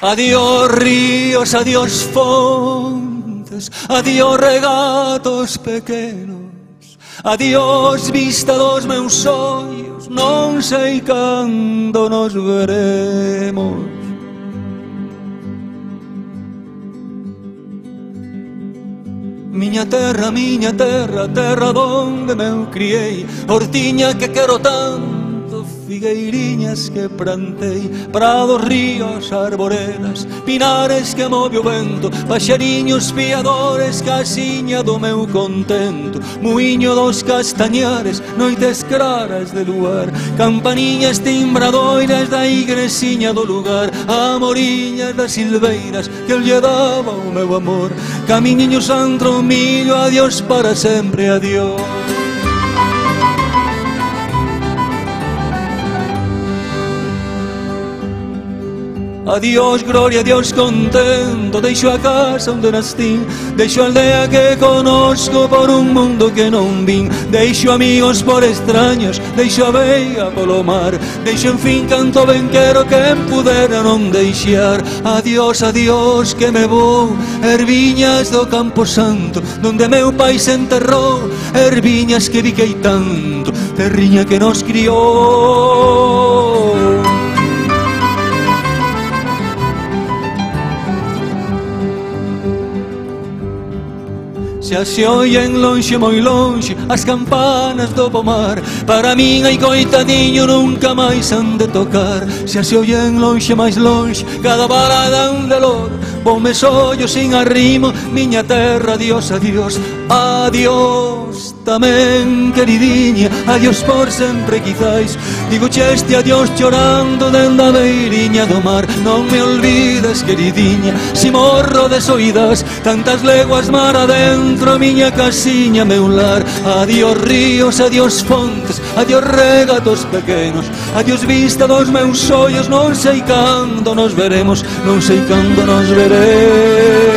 Adiós ríos, adiós fontes, adiós regatos pequenos, adiós vista dos meus ollos, non sei cando nos veremos. Miña terra, terra donde me criei, hortiña que quero tanto, figueiriñas que plantei, prados, ríos, arboredas, pinares que move o vento, paxariños piadores, casiña do meu contento, muiño dos castañares, noites claras de luar, campaniñas timbradoiras da igresiña do lugar, amoriñas das silveiras que lle daba o meu amor, camiñiños antro millo, adiós para sempre, adiós. Adiós gloria, adiós contento, deixo a casa onde nastín, deixo a aldea que conozco por un mundo que non vin, deixo amigos por extraños, deixo a veiga polo mar, deixo en fin canto ben quero que pudera non deixar. Adiós, adiós que me vou, erviñas do Campo Santo, donde meu pai se enterrou, erviñas que biquei tanto, terriña que nos criou. Xa se oyen lonxe, moi lonxe, as campanas do pomar, para min hai coitadiño nunca máis han de tocar. Xa se oyen lonxe, máis lonxe, cada balada un dolor, ponme sollo sin arrimo, miña terra, adiós, adiós, adiós tamén, queridinha, adiós por sempre quizais, digo este adiós chorando dende a beiriña do mar, non me olvides, queridinha, si morro de soidas, tantas leguas mar adentro, miña casiña, meu lar. Adiós ríos, adiós fontes, adiós regatos pequenos, adiós vista dos meus ollos, non sei cando nos veremos, non sei cando nos veremos.